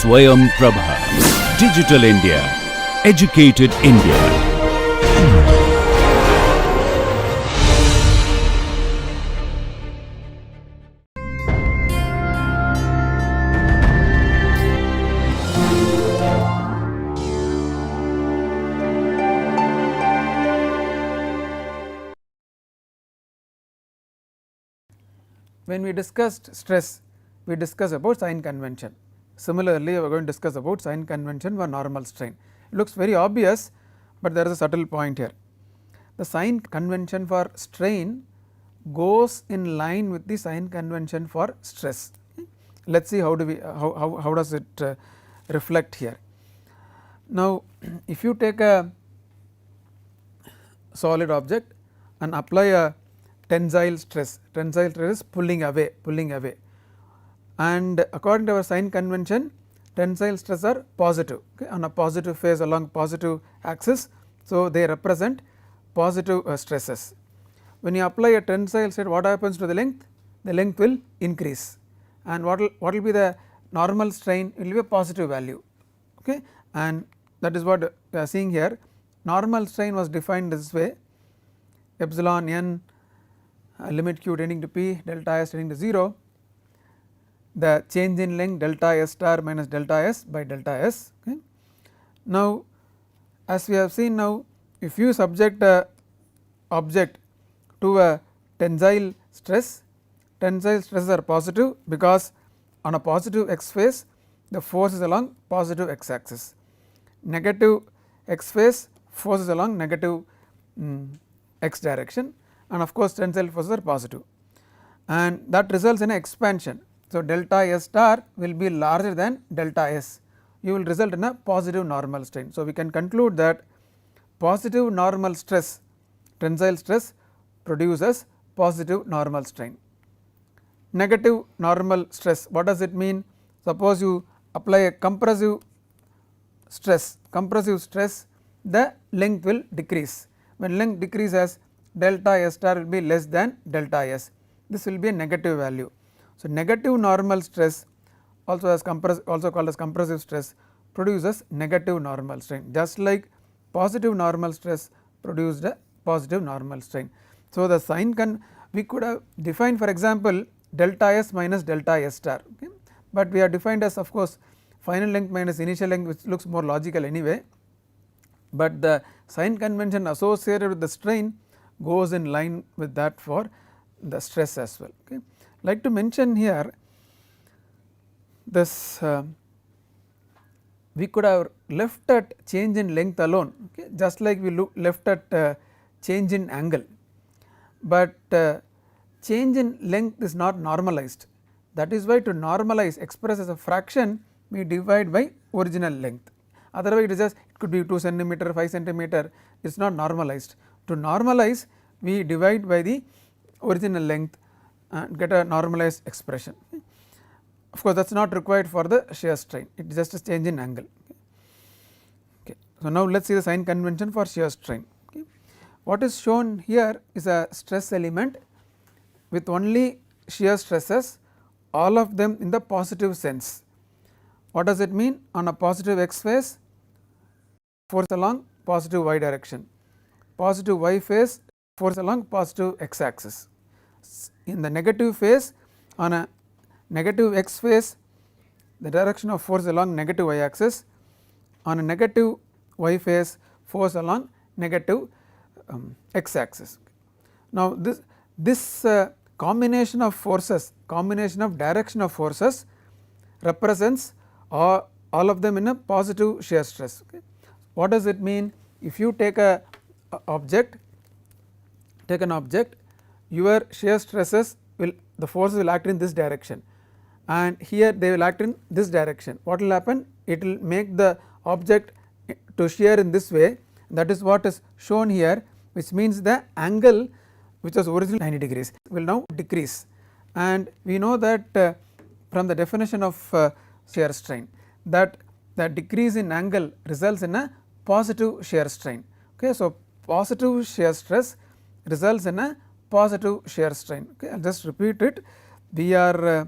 Swayam Prabha. Digital India. Educated India. When we discussed stress, we discussed about sign convention. Similarly, we are going to discuss about sign convention for normal strain. It looks very obvious, but there is a subtle point here. The sign convention for strain goes in line with the sign convention for stress. Let us see how does it reflect here. Now, if you take a solid object and apply a tensile stress is pulling away, and according to our sign convention, tensile stress are positive, okay, on a positive phase along positive axis. So, they represent positive stresses. When you apply a tensile stress, what happens to the length? The length will increase, and what will be the normal strain? It will be a positive value, okay, and that is what we are seeing here. Normal strain was defined this way: epsilon n limit q tending to p, delta s tending to 0, the change in length delta s star minus delta s by delta s. Okay. Now, as we have seen now, if you subject a object to a tensile stresses are positive, because on a positive x phase the force is along positive x axis, negative x phase force is along negative x direction, and of course tensile forces are positive, and that results in an expansion. So, delta s star will be larger than delta s, you will result in a positive normal strain. So, we can conclude that positive normal stress, tensile stress, produces positive normal strain. Negative normal stress, what does it mean? Suppose you apply a compressive stress, the length will decrease. When length decreases, delta s star will be less than delta s, this will be a negative value. So, negative normal stress, also called as compressive stress, produces negative normal strain, just like positive normal stress produced a positive normal strain. So, the sign we could have defined, for example, delta s minus delta s star, okay, but we are defined as, of course, final length minus initial length, which looks more logical anyway, but the sign convention associated with the strain goes in line with that for the stress as well. Okay. Like to mention here, this we could have left at change in length alone, okay, just like we left at change in angle, but change in length is not normalized. That is why to normalize, express as a fraction, we divide by original length, otherwise it is just, it could be 2 centimeter, 5 centimeter, it is not normalized. To normalize, we divide by the original length and get a normalized expression. Okay. Of course, that is not required for the shear strain, it is just a change in angle. Okay. So, now let us see the sign convention for shear strain. Okay. What is shown here is a stress element with only shear stresses, all of them in the positive sense. What does it mean? On a positive x phase, force along positive y direction, positive y phase, force along positive x axis. In the negative phase, on a negative x phase, the direction of force along negative y axis, on a negative y phase, force along negative x axis. Now, this combination of forces, combination of direction of forces represents all of them in a positive shear stress. Okay. What does it mean? If you take an object, your shear stresses will, the forces will act in this direction, and here they will act in this direction. What will happen? It will make the object to shear in this way, that is what is shown here, which means the angle which was originally 90 degrees will now decrease, and we know that from the definition of shear strain, that the decrease in angle results in a positive shear strain. Okay. So, positive shear stress results in a positive shear strain. Okay. I will just repeat it. We are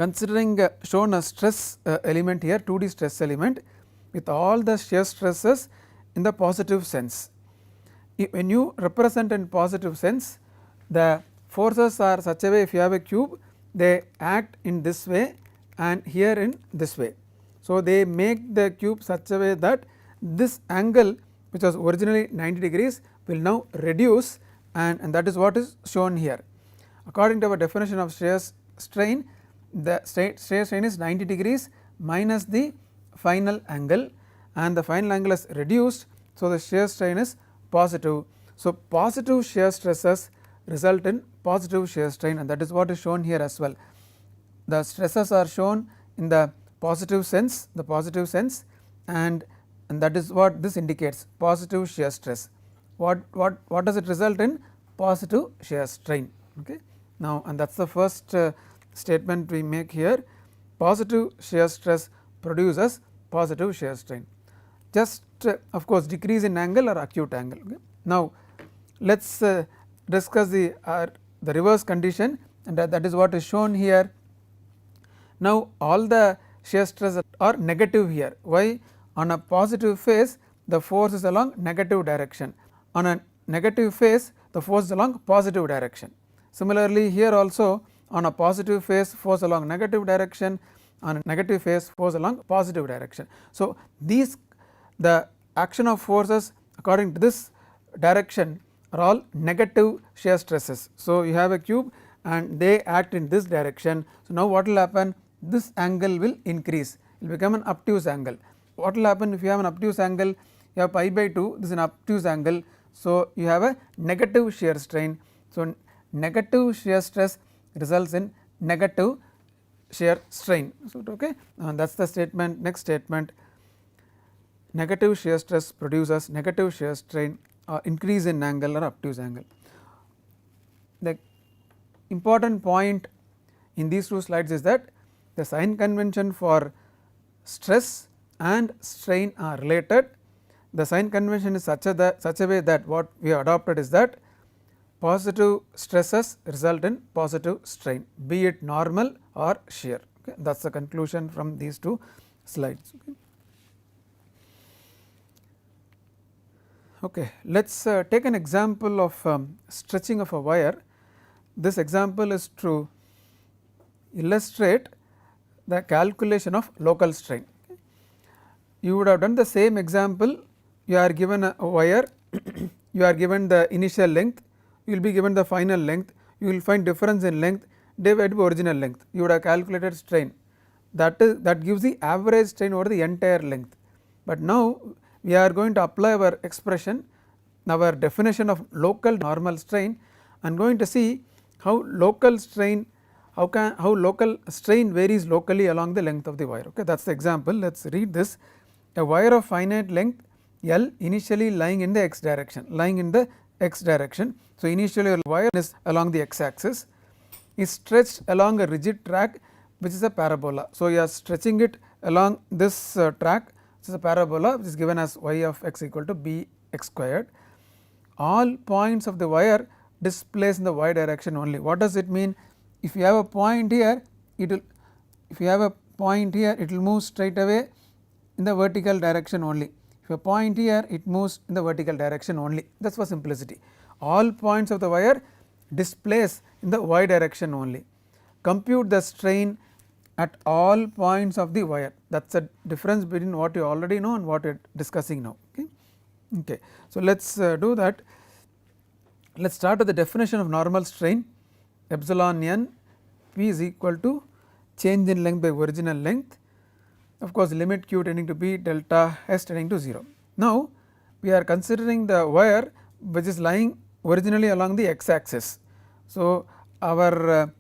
considering shown a stress element here, 2D stress element with all the shear stresses in the positive sense. When you represent in positive sense, the forces are such a way, if you have a cube, they act in this way and here in this way. So, they make the cube such a way that this angle which was originally 90 degrees will now reduce, and that is what is shown here. According to our definition of shear strain, the shear strain is 90 degrees minus the final angle, and the final angle is reduced. So, the shear strain is positive. So, positive shear stresses result in positive shear strain, and that is what is shown here as well. The stresses are shown in the positive sense, and that is what this indicates, positive shear stress. What does it result in? Positive shear strain. Okay. Now, and that is the first statement we make here, positive shear stress produces positive shear strain, just of course decrease in angle or acute angle. Okay. Now, let us discuss the reverse condition, and that is what is shown here. Now, all the shear stresses are negative here. Why? On a positive phase the force is along negative direction, on a negative phase the force is along positive direction. Similarly, here also on a positive phase force along negative direction, on a negative phase force along positive direction. So, the action of forces according to this direction are all negative shear stresses. So, you have a cube and they act in this direction. So, now what will happen? This angle will increase, it will become an obtuse angle. What will happen if you have an obtuse angle? You have pi by 2, this is an obtuse angle. So, you have a negative shear strain. So, negative shear stress results in negative shear strain. So, okay, that is the statement. Next statement, negative shear stress produces negative shear strain or increase in angle or obtuse angle. The important point in these two slides is that the sign convention for stress and strain are related. The sign convention is such a way that what we have adopted is that positive stresses result in positive strain, be it normal or shear. Okay. That is the conclusion from these two slides. Okay. Let us take an example of stretching of a wire. This example is to illustrate the calculation of local strain. You would have done the same example. You are given a wire, you are given the initial length, you will be given the final length, you will find difference in length divided by original length. You would have calculated strain, that gives the average strain over the entire length. But now we are going to apply our expression, our definition of local normal strain, and going to see how local strain varies locally along the length of the wire. Okay, that is the example. Let us read this. A wire of finite length L initially lying in the x direction, So, initially your wire is along the x axis, is stretched along a rigid track which is a parabola. So, you are stretching it along this track, which is a parabola which is given as y of x equal to b x squared. All points of the wire displaced in the y direction only. What does it mean? If you have a point here, it will move straight away in the vertical direction only. If a point here, it moves in the vertical direction only. That is for simplicity. All points of the wire displace in the y direction only. Compute the strain at all points of the wire. That is the difference between what you already know and what we are discussing now. Okay. So, let us do that. Let us start with the definition of normal strain. Epsilon n p is equal to change in length by original length, of course limit q tending to b delta s tending to 0. Now, we are considering the wire which is lying originally along the x axis. So, our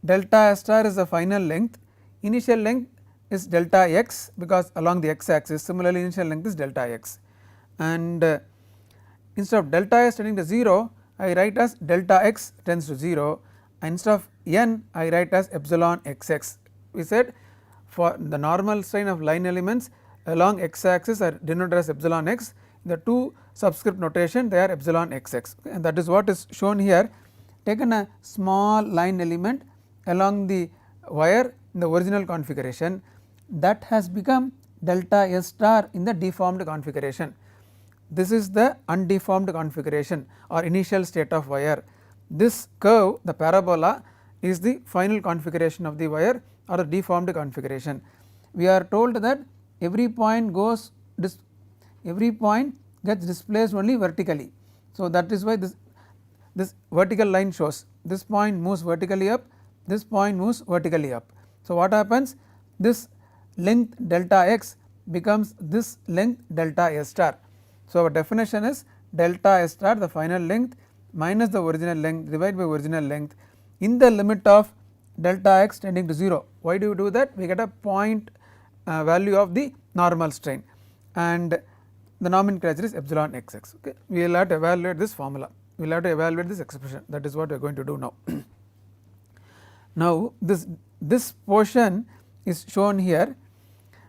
delta s star is the final length, initial length is delta x because along the x axis, similarly initial length is delta x, and instead of delta s tending to 0 I write as delta x tends to 0, and instead of n I write as epsilon xx. We said for the normal strain of line elements along x axis are denoted as epsilon x, in the two subscript notation they are epsilon xx, and that is what is shown here. Taken a small line element along the wire in the original configuration, that has become delta S star in the deformed configuration. This is the undeformed configuration or initial state of wire. This curve, the parabola, is the final configuration of the wire or the deformed configuration. We are told that every point gets displaced only vertically. So, that is why this vertical line shows this point moves vertically up, this point moves vertically up. So, what happens, this length delta x becomes this length delta S star. So, our definition is delta S star, the final length minus the original length divided by original length in the limit of delta x tending to 0. Why do you do that? We get a point value of the normal strain, and the nomenclature is epsilon xx. Okay. We will have to evaluate this formula, we will have to evaluate this expression, that is what we are going to do now. Now, this portion is shown here,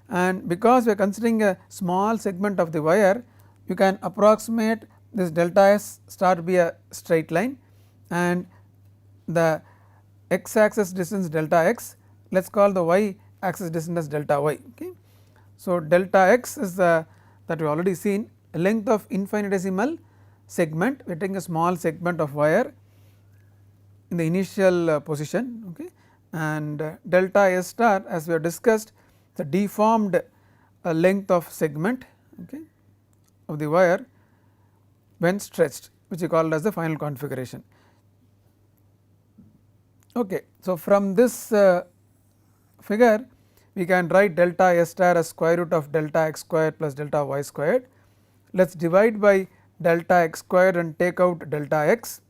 and because we are considering a small segment of the wire, you can approximate this delta S star to be a straight line, and the x axis distance delta x, let us call the y axis distance as delta y. Okay. So, delta x is the that we already seen, length of infinitesimal segment, we are taking a small segment of wire in the initial position, okay, and delta S star, as we have discussed, the deformed length of segment, okay, of the wire when stretched, which is called as the final configuration. Okay. So, from this figure we can write delta S star as square root of delta x squared plus delta y squared. Let us divide by delta x squared and take out delta x,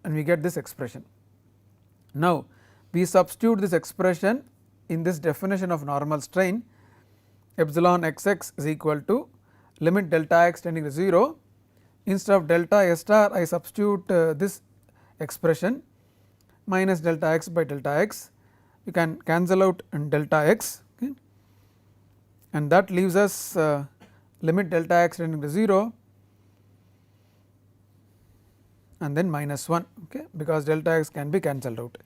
and we get this expression. Now, we substitute this expression in this definition of normal strain, epsilon xx is equal to limit delta x tending to 0. Instead of delta S star, I substitute this expression minus delta x by delta x, you can cancel out delta x, okay, and that leaves us limit delta x tending to 0 and then minus 1, okay, because delta x can be cancelled out.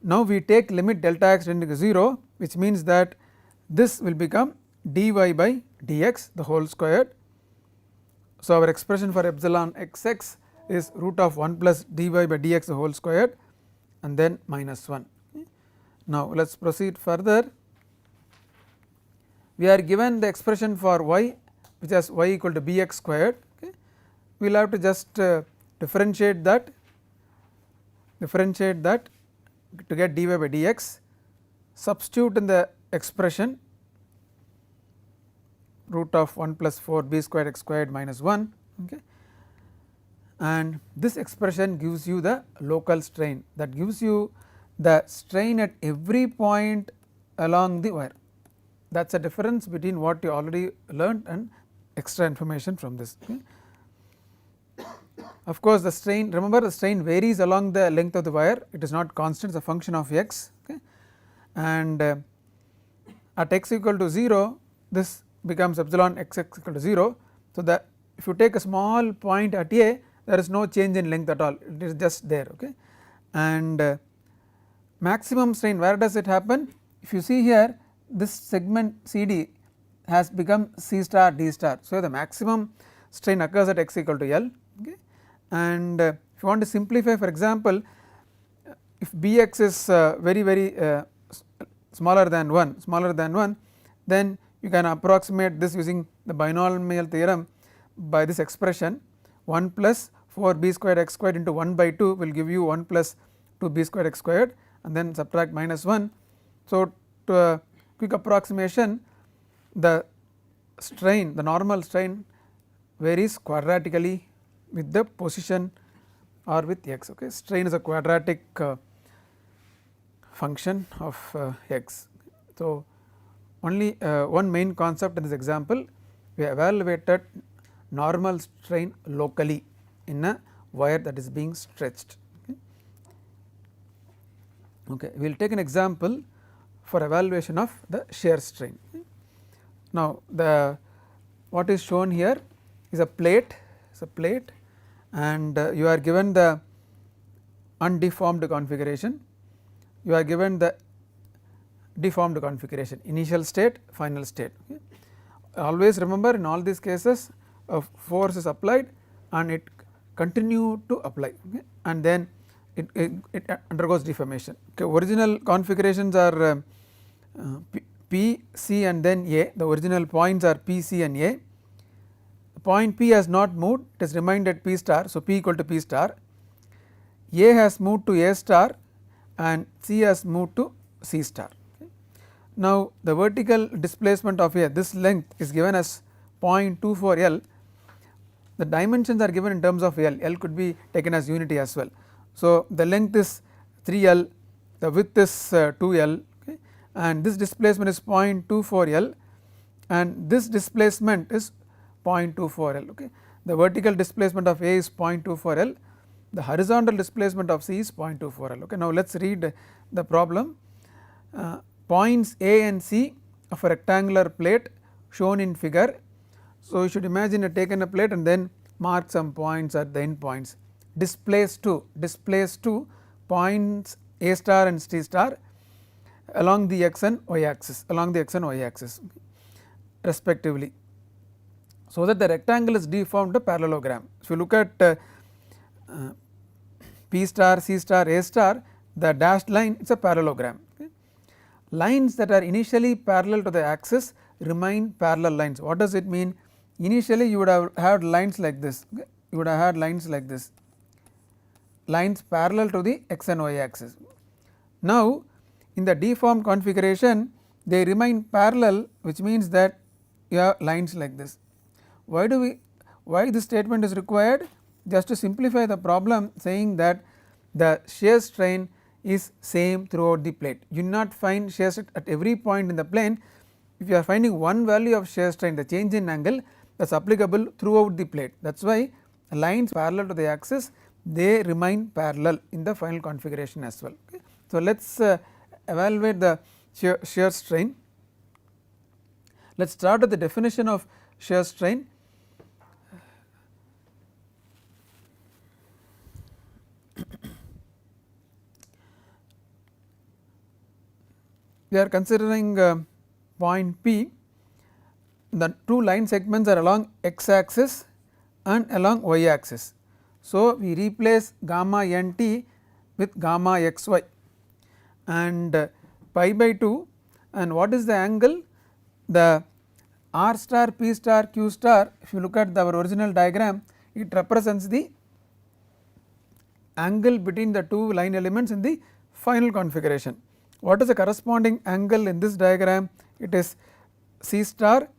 Now, we take limit delta x tending to 0, which means that this will become dy by dx the whole squared. So, our expression for epsilon xx is root of 1 plus dy by dx the whole squared and then minus 1. Okay. Now, let us proceed further. We are given the expression for y, which is y equal to bx squared. Okay. We will have to just differentiate that to get dy by dx, substitute in the expression root of 1 plus 4 b squared x squared minus 1, okay, and this expression gives you the local strain, that gives you the strain at every point along the wire. That is the difference between what you already learned and extra information from this. Okay. Of course, the strain, remember, the strain varies along the length of the wire, it is not constant, it is a function of x, okay, and at x equal to 0 this becomes epsilon xx equal to 0. So, that if you take a small point at A, there is no change in length at all, it is just there, okay, and maximum strain, where does it happen? If you see here, this segment CD has become C star D star. So, the maximum strain occurs at x equal to L, okay, and if you want to simplify, for example, if Bx is very smaller than 1, then you can approximate this using the binomial theorem by this expression 1 plus 4 b squared x squared into 1 by 2 will give you 1 plus 2 b squared x squared and then subtract minus 1. So, to a quick approximation, the strain, the normal strain varies quadratically with the position or with x, okay. Strain is a quadratic function of x. So, only one main concept in this example, we evaluated normal strain locally in a wire that is being stretched. Okay. We will take an example for evaluation of the shear strain. Now, what is shown here is a plate, and you are given the undeformed configuration, you are given the deformed configuration, initial state, final state. Okay. Always remember, in all these cases a force is applied and it continue to apply, okay, and then it undergoes deformation. Okay. Original configurations are P, C and then A. The original points are P, C and A. Point P has not moved, it has remained at P star. So, P equal to P star. A has moved to A star and C has moved to C star. Okay. Now, the vertical displacement of A, this length is given as 0.24 L. The dimensions are given in terms of L, L could be taken as unity as well. So, the length is 3 L, the width is 2 L, okay, and this displacement is 0.24 L and this displacement is 0.24 L. Okay. The vertical displacement of A is 0.24 L, the horizontal displacement of C is 0.24 L. Okay. Now, let us read the problem. Points A and C of a rectangular plate shown in figure. So, you should imagine taken a plate and then mark some points at the end points. Displace two points A star and C star along the x and y axis, respectively, so that the rectangle is deformed a parallelogram. If you look at P star, C star, A star, the dashed line is a parallelogram. Okay. Lines that are initially parallel to the axis remain parallel lines. What does it mean? Initially you would have had lines like this, okay. You would have had lines like this, lines parallel to the x and y axis. Now, in the deformed configuration they remain parallel, which means that you have lines like this. Why this statement is required? Just to simplify the problem, saying that the shear strain is same throughout the plate. You do not find shear strain at every point in the plane. If you are finding one value of shear strain, the change in angle, that is applicable throughout the plate. That is why lines parallel to the axis, they remain parallel in the final configuration as well. Okay. So, let us evaluate the shear strain. Let us start with the definition of shear strain. We are considering point P, the two line segments are along x axis and along y axis. So, we replace gamma n t with gamma xy and pi by 2, and what is the angle? The r star, p star, q star, if you look at our original diagram, it represents the angle between the two line elements in the final configuration. What is the corresponding angle in this diagram? It is C star,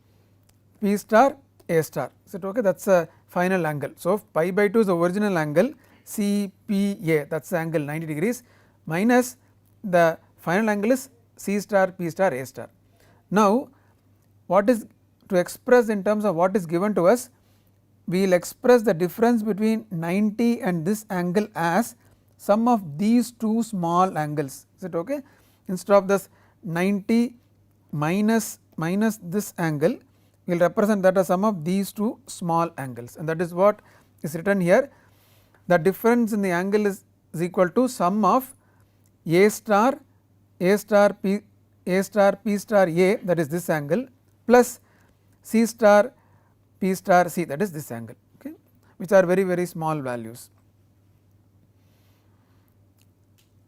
P star, A star. Is it okay? That is a final angle. So, pi by 2 is the original angle, C P A, that is the angle 90 degrees, minus the final angle is C star, P star, A star. Now, what is to express in terms of what is given to us? We will express the difference between 90 and this angle as sum of these two small angles. Is it okay? Instead of this 90 minus this angle, we will represent that as sum of these two small angles, and that is what is written here. The difference in the angle is equal to sum of A star, P star, P star A, that is this angle, plus C star, P star C, that is this angle, okay, which are very small values.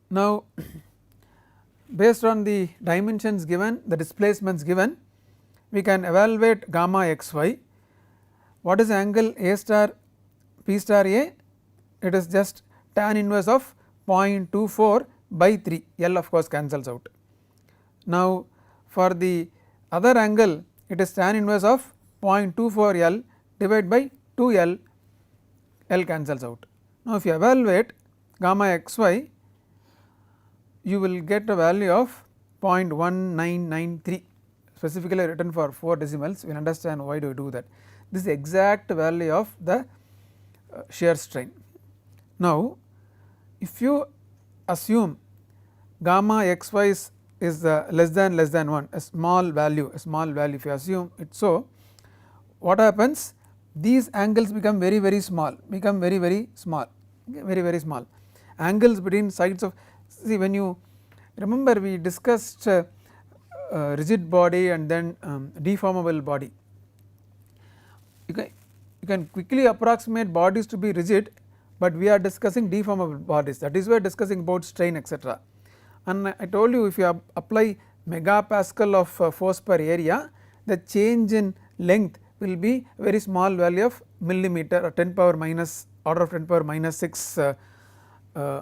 Now, based on the dimensions given, the displacements given, we can evaluate gamma xy. What is the angle A star, P star A? It is just tan inverse of 0.24 by 3, L of course cancels out. Now, for the other angle, it is tan inverse of 0.24 L divided by 2 L, L cancels out. Now, if you evaluate gamma xy, you will get a value of 0.1993, specifically written for 4 decimals. We will understand why do we do that. This is the exact value of the shear strain. Now, if you assume gamma xy is less than 1, a small value, if you assume it so, what happens? These angles become very small, very small. Angles between sides of, see, when you remember we discussed rigid body and then deformable body. You can quickly approximate bodies to be rigid, but we are discussing deformable bodies, that is we are discussing about strain etc. And I told you if you apply megapascal of force per area, the change in length will be very small value of millimeter or 10 power minus order of 10 power minus 6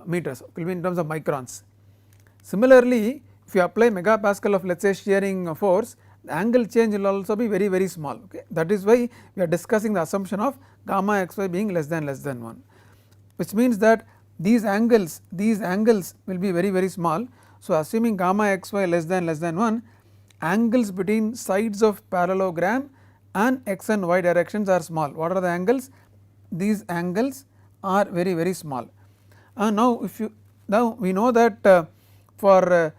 meters, will be in terms of microns. Similarly, if you apply megapascal of let us say shearing force, the angle change will also be very small, okay. That is why we are discussing the assumption of gamma xy being less than 1, which means that these angles will be very small. So, assuming gamma xy less than 1, angles between sides of parallelogram and x and y directions are small. What are the angles? These angles are very small. Now we know that for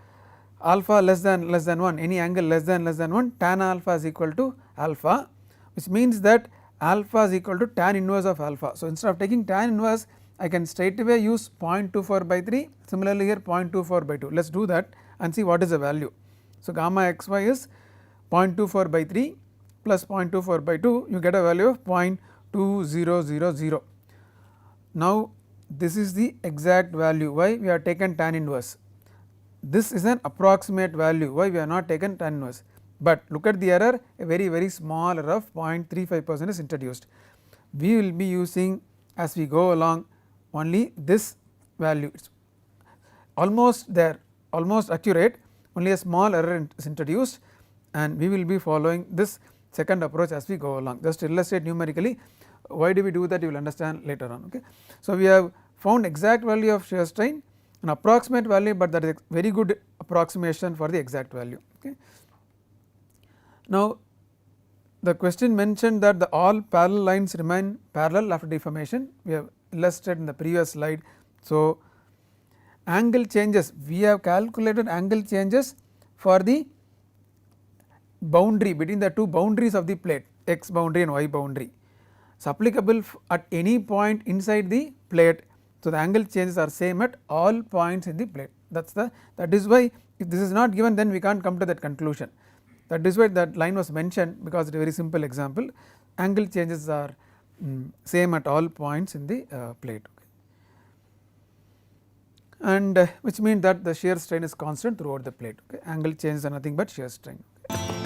alpha less than 1, any angle less than 1, tan alpha is equal to alpha, which means that alpha is equal to tan inverse of alpha. So, instead of taking tan inverse, I can straight away use 0.24 by 3, similarly here 0.24 by 2. Let us do that and see what is the value. So, gamma xy is 0.24 by 3 plus 0.24 by 2, you get a value of 0.2000. Now, this is the exact value. Why? We have taken tan inverse. This is an approximate value. Why? We have not taken tan inverse, but look at the error, a very small error of 0.35% is introduced. We will be using as we go along only this value, it is almost there, almost accurate, only a small error is introduced, and we will be following this second approach as we go along. Just to illustrate numerically why do we do that, you will understand later on, okay. So, we have found exact value of shear strain, an approximate value, but that is a very good approximation for the exact value, okay. Now, the question mentioned that the all parallel lines remain parallel after deformation, we have illustrated in the previous slide. So, angle changes, we have calculated angle changes for the boundary between the two boundaries of the plate, x boundary and y boundary. It is applicable at any point inside the plate. So, the angle changes are same at all points in the plate, that is why if this is not given, then we cannot come to that conclusion. That is why that line was mentioned, because it is a very simple example, angle changes are same at all points in the plate, okay. And which means that the shear strain is constant throughout the plate, okay. Angle changes are nothing but shear strain, okay.